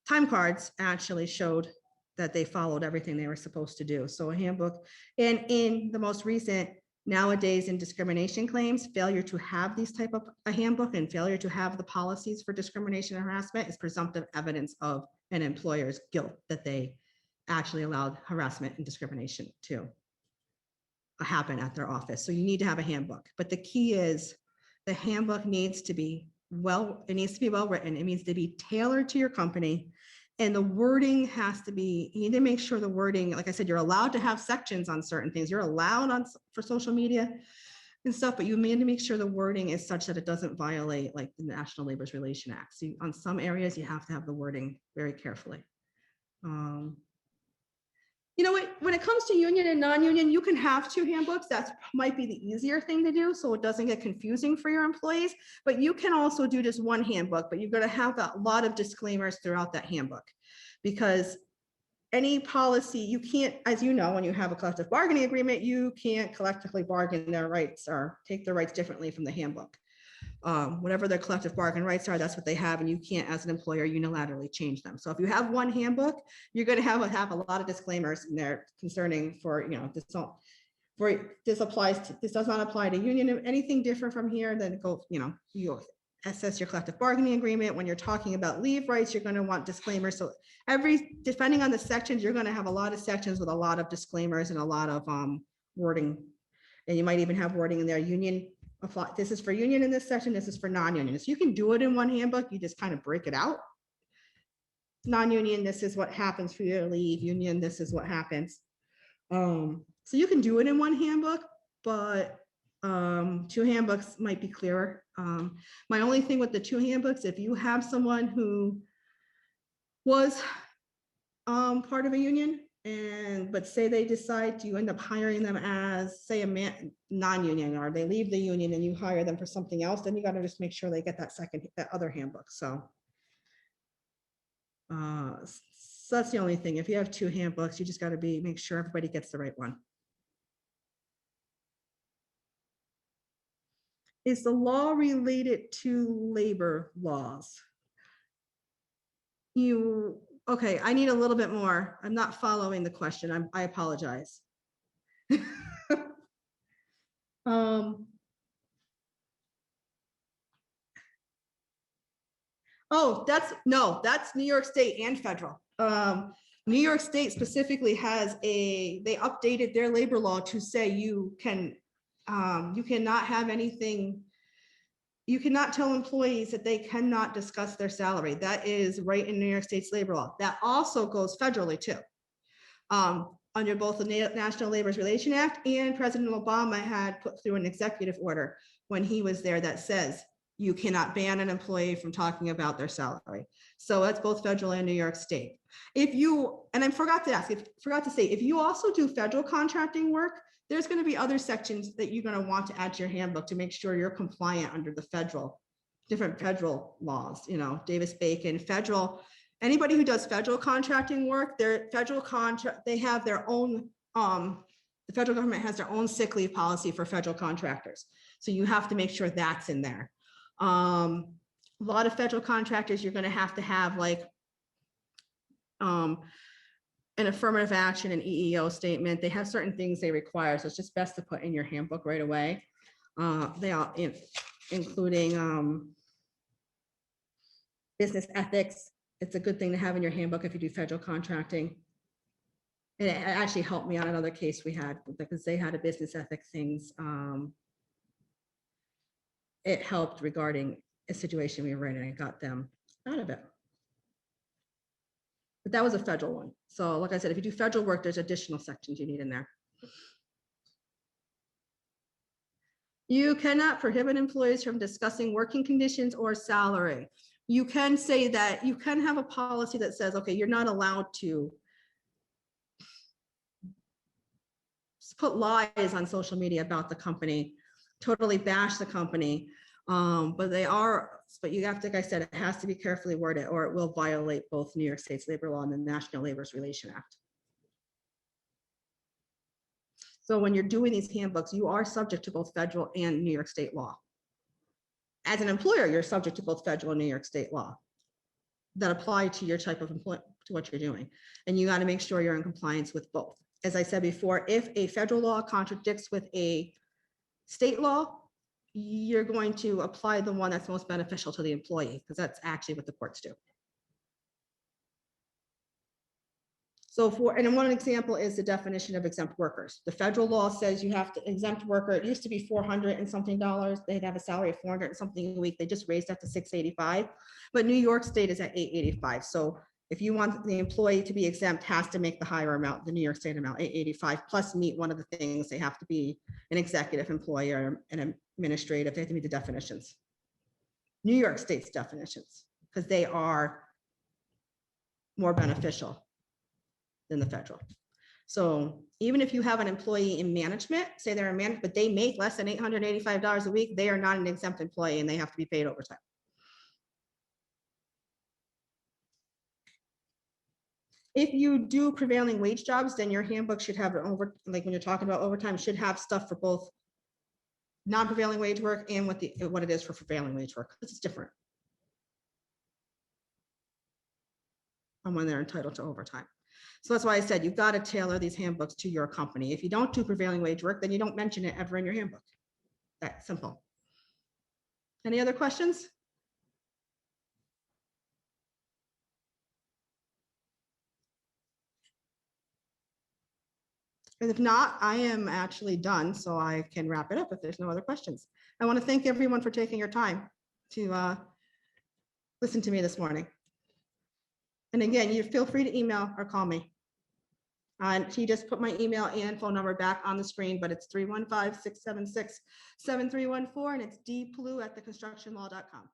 time cards actually showed that they followed everything they were supposed to do. So a handbook, and in the most recent, nowadays in discrimination claims, failure to have these type of a handbook and failure to have the policies for discrimination and harassment is presumptive evidence of an employer's guilt that they actually allowed harassment and discrimination to happen at their office. So you need to have a handbook. But the key is the handbook needs to be well written. It needs to be tailored to your company. And the wording has to be, you need to make sure the wording, like I said, you're allowed to have sections on certain things. You're allowed for social media and stuff, but you need to make sure the wording is such that it doesn't violate like the National Labor Relations Act. So on some areas, you have to have the wording very carefully. You know what, when it comes to union and non-union, you can have two handbooks. That might be the easier thing to do, so it doesn't get confusing for your employees. But you can also do just one handbook, but you're going to have a lot of disclaimers throughout that handbook, because any policy, you can't, as you know, when you have a collective bargaining agreement, you can't collectively bargain their rights or take their rights differently from the handbook. Whatever their collective bargain rights are, that's what they have, and you can't, as an employer, unilaterally change them. So if you have one handbook, you're going to have a lot of disclaimers in there concerning for, you know, this does not apply to union. Anything different from here, then go, you know, you assess your collective bargaining agreement. When you're talking about leave rights, you're going to want disclaimers. So depending on the sections, you're going to have a lot of sections with a lot of disclaimers and a lot of wording, and you might even have wording in there. Union apply. This is for union in this section. This is for non-union. So you can do it in one handbook. You just kind of break it out. Non-union, this is what happens for your leave. Union, this is what happens. So you can do it in one handbook, but two handbooks might be clearer. My only thing with the two handbooks, if you have someone who was part of a union, but say they decide you end up hiring them as, say, a non-union, or they leave the union and you hire them for something else, then you got to just make sure they get that other handbook. So So that's the only thing. If you have 2 handbooks, you just got to make sure everybody gets the right one. Is the law related to labor laws? Okay, I need a little bit more. I'm not following the question. I apologize. Oh, that's New York State and federal. New York State specifically they updated their labor law to say you cannot have anything, you cannot tell employees that they cannot discuss their salary. That is right in New York State's labor law. That also goes federally too. Under both the National Labor Relations Act, and President Obama had put through an executive order when he was there that says you cannot ban an employee from talking about their salary. So that's both federal and New York State. And I forgot to say, if you also do federal contracting work, there's going to be other sections that you're going to want to add to your handbook to make sure you're compliant under the different federal laws, Davis-Bacon, federal. Anybody who does federal contracting work, they have their own, the federal government has their own sick leave policy for federal contractors. So you have to make sure that's in there. A lot of federal contractors, you're going to have like an affirmative action, an EEO statement. They have certain things they require. So it's just best to put in your handbook right away. They are including business ethics. It's a good thing to have in your handbook if you do federal contracting. And it actually helped me on another case we had, because they had a business ethics things. It helped regarding a situation we were in, and I got them out of it. But that was a federal one. So like I said, if you do federal work, there's additional sections you need in there. You cannot prohibit employees from discussing working conditions or salary. You can say that, you can have a policy that says, okay, you're not allowed to put lies on social media about the company, totally bash the company. But you have to, like I said, it has to be carefully worded, or it will violate both New York State's labor law and the National Labor Relations Act. So when you're doing these handbooks, you are subject to both federal and New York State law. As an employer, you're subject to both federal and New York State law that apply to your type of employment, to what you're doing. And you got to make sure you're in compliance with both. As I said before, if a federal law contradicts with a state law, you're going to apply the one that's most beneficial to the employee, because that's actually what the courts do. So and one example is the definition of exempt workers. The federal law says you have to exempt worker. It used to be $400 and something. They'd have a salary of $400 and something a week. They just raised that to $685, but New York State is at $885. So if you want the employee to be exempt, has to make the higher amount, the New York State amount, $885, plus meet one of the things. They have to be an executive employee or an administrative. They have to meet the definitions. New York State's definitions, because they are more beneficial than the federal. So even if you have an employee in management, say they're in management, but they make less than $885 a week, they are not an exempt employee and they have to be paid overtime. If you do prevailing wage jobs, then your handbook should have like when you're talking about overtime, should have stuff for both non-prevailing wage work and what it is for prevailing wage work. This is different on when they're entitled to overtime. So that's why I said you've got to tailor these handbooks to your company. If you don't do prevailing wage work, then you don't mention it ever in your handbook. That's simple. Any other questions? And if not, I am actually done, so I can wrap it up if there's no other questions. I want to thank everyone for taking your time to listen to me this morning. And again, you feel free to email or call me. And she just put my email and phone number back on the screen, but it's 315-676-7314, and it's dplue@theconstructionlaw.com.